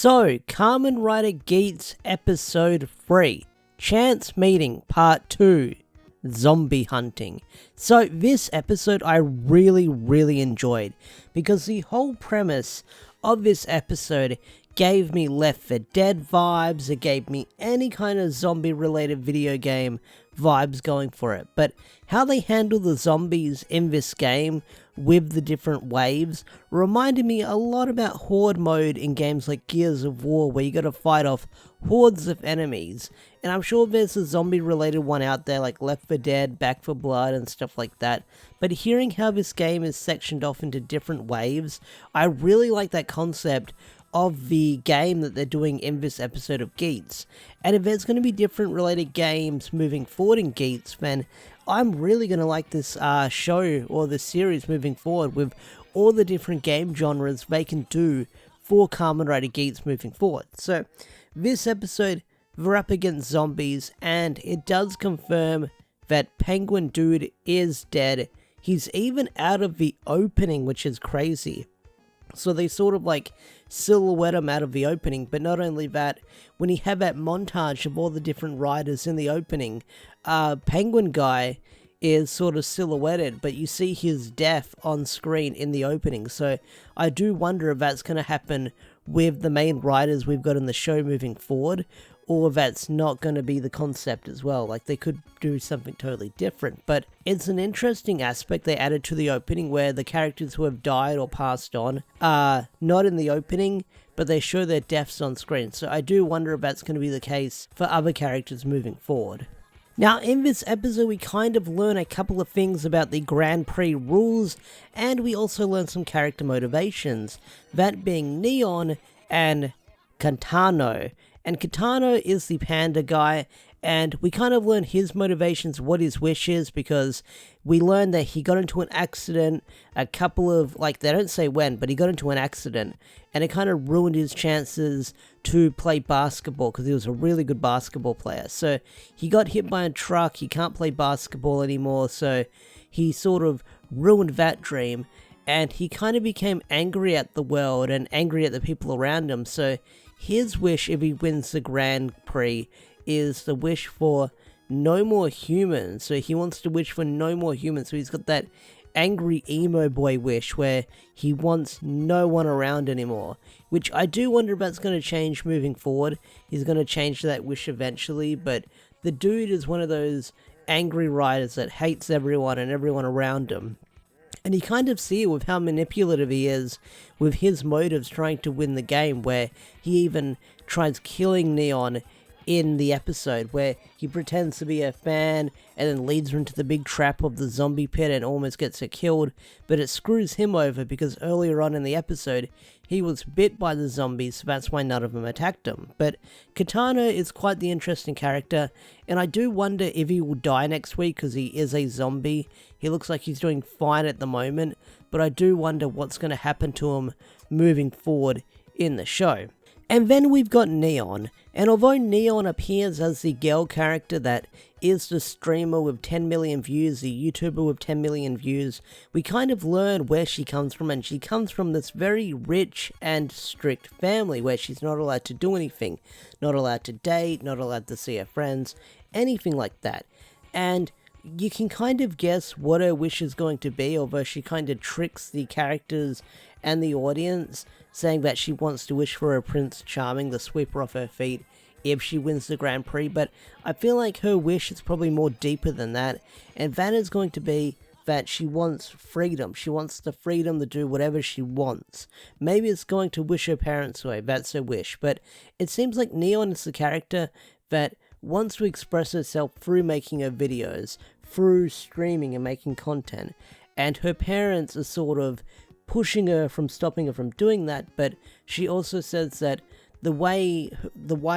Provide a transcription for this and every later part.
So, Kamen Rider Geats Episode 3, Chance Meeting Part 2, Zombie Hunting. So, this episode I really enjoyed, because the whole premise of this episode gave me Left 4 Dead vibes, it gave me any kind of zombie related video game vibes going for it, but how they handle the zombies in this game with the different waves reminded me a lot about horde mode in games like Gears of War, where you gotta fight off hordes of enemies. And I'm sure there's a zombie related one out there like Left 4 Dead, Back 4 Blood and stuff like that, but hearing how this game is sectioned off into different waves, I really like that concept of the game that they're doing in this episode of Geats. And if there's going to be different related games moving forward in Geats, then I'm really going to like this show or this series moving forward with all the different game genres they can do for Kamen Rider Geats moving forward. So this episode, we're up against zombies, and it does confirm that Penguin Dude is dead. He's even out of the opening, which is crazy. So they sort of like silhouette him out of the opening, but not only that, when you have that montage of all the different riders in the opening, Penguin Guy is sort of silhouetted, but you see his death on screen in the opening. So I do wonder if that's going to happen with the main riders we've got in the show moving forward, or that's not going to be the concept as well. Like, they could do something totally different, but it's an interesting aspect they added to the opening where the characters who have died or passed on are not in the opening, but they show their deaths on screen. So I do wonder if that's going to be the case for other characters moving forward. Now, in this episode, we kind of learn a couple of things about the Grand Prix rules, and we also learn some character motivations, that being Neon and Kitano. And Kitano is the panda guy, and we kind of learn his motivations, what his wish is, because we learn that he got into an accident a couple of, like, they don't say when, but he got into an accident, and it kind of ruined his chances to play basketball, because he was a really good basketball player. So he got hit by a truck, he can't play basketball anymore, so he sort of ruined that dream, and he kind of became angry at the world and angry at the people around him. So his wish, if he wins the Grand Prix, is the wish for no more humans. So he wants to wish for no more humans. So he's got that angry emo boy wish where he wants no one around anymore. Which I do wonder if that's going to change moving forward. He's going to change that wish eventually. But the dude is one of those angry riders that hates everyone and everyone around him. And you kind of see it with how manipulative he is with his motives trying to win the game, where he even tries killing Neon in the episode, where he pretends to be a fan and then leads her into the big trap of the zombie pit and almost gets her killed, but it screws him over because earlier on in the episode he was bit by the zombies, so that's why none of them attacked him. But Kitano is quite the interesting character, and I do wonder if he will die next week because he is a zombie. He looks like he's doing fine at the moment, but I do wonder what's going to happen to him moving forward in the show. And then we've got Neon, and although Neon appears as the girl character that is the streamer with 10 million views, the YouTuber with 10 million views, we kind of learn where she comes from, and she comes from this very rich and strict family where she's not allowed to do anything, not allowed to date, not allowed to see her friends, anything like that. And you can kind of guess what her wish is going to be, although she kind of tricks the characters and the audience, saying that she wants to wish for a Prince Charming, the sweeper off her feet, if she wins the Grand Prix. But I feel like her wish is probably more deeper than that, and that is going to be that she wants freedom. She wants the freedom to do whatever she wants. Maybe it's going to wish her parents away, that's her wish, but it seems like Neon is the character that wants to express herself through making her videos, through streaming and making content, and her parents are sort of pushing her from stopping her from doing that. But she also says that the why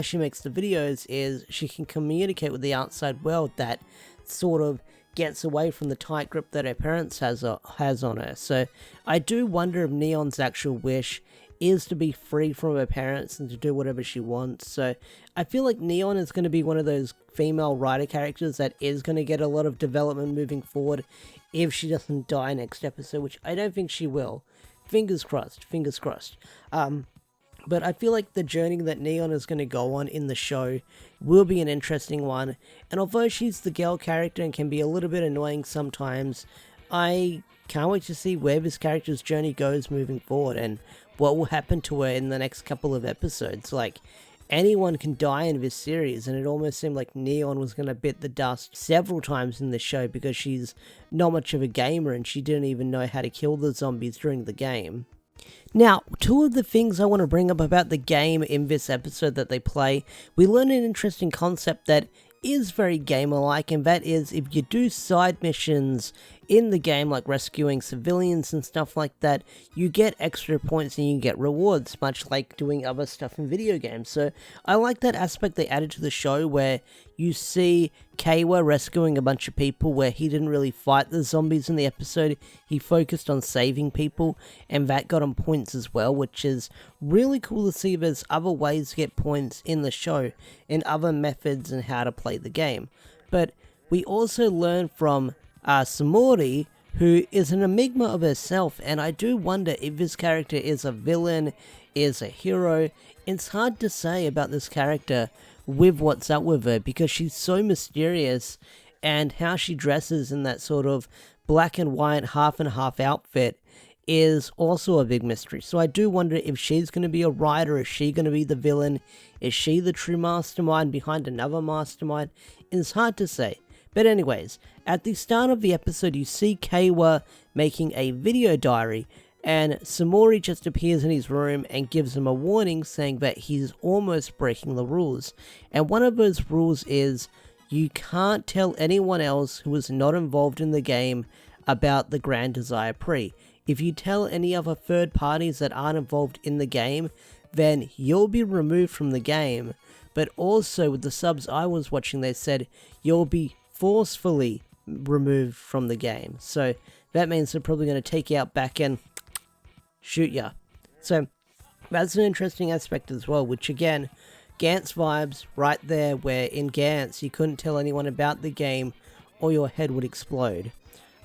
she makes the videos is she can communicate with the outside world that sort of gets away from the tight grip that her parents has on her. So I do wonder if Neon's actual wish is to be free from her parents and to do whatever she wants. So I feel like Neon is going to be one of those female writer characters that is going to get a lot of development moving forward if she doesn't die next episode, which I don't think she will. Fingers crossed, fingers crossed. But I feel like the journey that Neon is going to go on in the show will be an interesting one. And although she's the girl character and can be a little bit annoying sometimes, I can't wait to see where this character's journey goes moving forward and what will happen to her in the next couple of episodes. Like, anyone can die in this series, and it almost seemed like Neon was going to bit the dust several times in the show because she's not much of a gamer and she didn't even know how to kill the zombies during the game. Now, two of the things I want to bring up about the game in this episode that they play, we learn an interesting concept that is very gamer-like, and that is if you do side missions in the game, like rescuing civilians and stuff like that, you get extra points and you get rewards, much like doing other stuff in video games. So I like that aspect they added to the show where you see Keiwa rescuing a bunch of people where he didn't really fight the zombies in the episode, he focused on saving people, and that got him points as well, which is really cool to see there's other ways to get points in the show, and other methods and how to play the game. But we also learn from Samori, who is an enigma of herself, and I do wonder if this character is a villain, is a hero. It's hard to say about this character with what's up with her, because she's so mysterious, and how she dresses in that sort of black and white half and half outfit is also a big mystery. So I do wonder if she's going to be a writer, is she going to be the villain, is she the true mastermind behind another mastermind? It's hard to say. But anyways, at the start of the episode you see Keiwa making a video diary, and Samori just appears in his room and gives him a warning saying that he's almost breaking the rules. And one of those rules is you can't tell anyone else who is not involved in the game about the Grand Desire Pre. If you tell any other third parties that aren't involved in the game, then you'll be removed from the game. But also with the subs I was watching, they said you'll be forcefully removed from the game. So that means they're probably going to take you out back and shoot ya. So that's an interesting aspect as well, which again, Gantz vibes right there, where in Gantz you couldn't tell anyone about the game or your head would explode.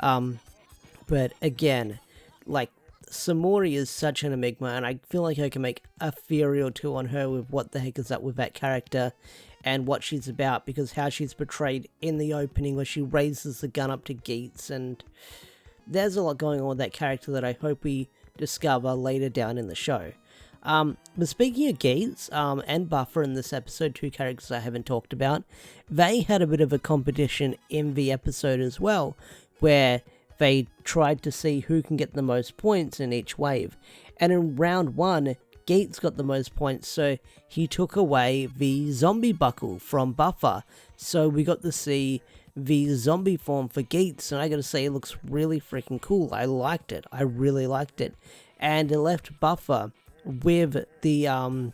But again, like, Samori is such an enigma, and I feel like I can make a theory or two on her with what the heck is up with that character and what she's about, because how she's portrayed in the opening where she raises the gun up to Geats, and there's a lot going on with that character that I hope we discover later down in the show. But speaking of Geats and Buffer in this episode, two characters I haven't talked about, they had a bit of a competition in the episode as well, where they tried to see who can get the most points in each wave. And in round 1, Geats got the most points, so he took away the zombie buckle from Buffer. So we got to see the zombie form for Geats, and I gotta say, it looks really freaking cool. I liked it. I really liked it. And it left Buffer with the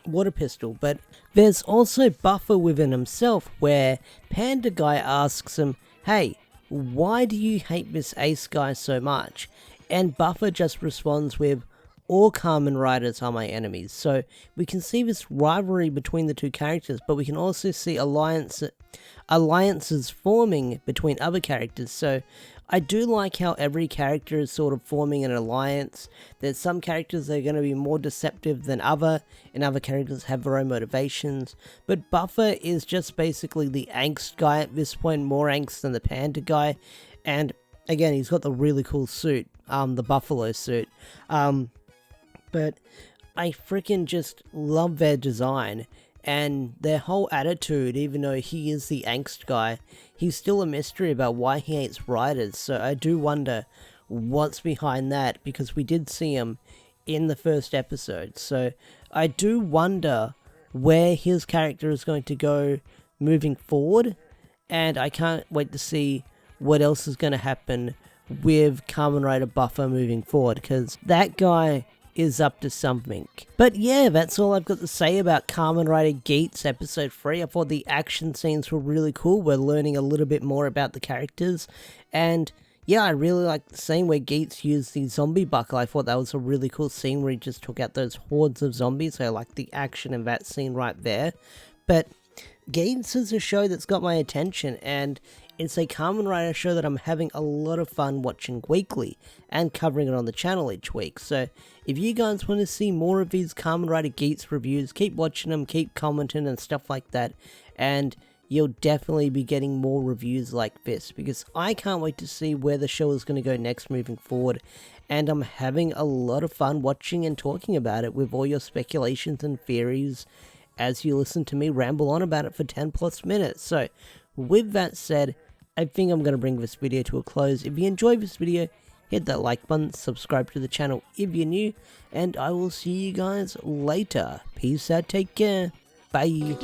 water pistol. But there's also Buffer within himself, where Panda Guy asks him, hey, why do you hate this Ace guy so much? And Buffer just responds with, all Kamen Riders are my enemies. So we can see this rivalry between the two characters, but we can also see alliances forming between other characters. So I do like how every character is sort of forming an alliance. There's some characters that are going to be more deceptive than other, and other characters have their own motivations. But Buffer is just basically the angst guy at this point, more angst than the Panda Guy. And again, he's got the really cool suit, the buffalo suit. But I freaking just love their design and their whole attitude. Even though he is the angst guy, he's still a mystery about why he hates riders. So I do wonder what's behind that, because we did see him in the first episode. So I do wonder where his character is going to go moving forward, and I can't wait to see what else is going to happen with Kamen Rider Buffer moving forward, because that guy is up to something. But yeah, that's all I've got to say about Kamen Rider Geats episode 3. I thought the action scenes were really cool. We're learning a little bit more about the characters, and yeah, I really like the scene where Geats used the zombie buckle. I thought that was a really cool scene where he just took out those hordes of zombies. I like the action in that scene right there. But Geats is a show that's got my attention, and it's a Kamen Rider show that I'm having a lot of fun watching weekly and covering it on the channel each week. So if you guys want to see more of these Kamen Rider Gates reviews, keep watching them, keep commenting and stuff like that, and you'll definitely be getting more reviews like this, because I can't wait to see where the show is going to go next moving forward, and I'm having a lot of fun watching and talking about it with all your speculations and theories as you listen to me ramble on about it for 10 plus minutes. So with that said, I think I'm going to bring this video to a close. If you enjoyed this video, hit that like button, subscribe to the channel if you're new, and I will see you guys later. Peace out, take care, bye.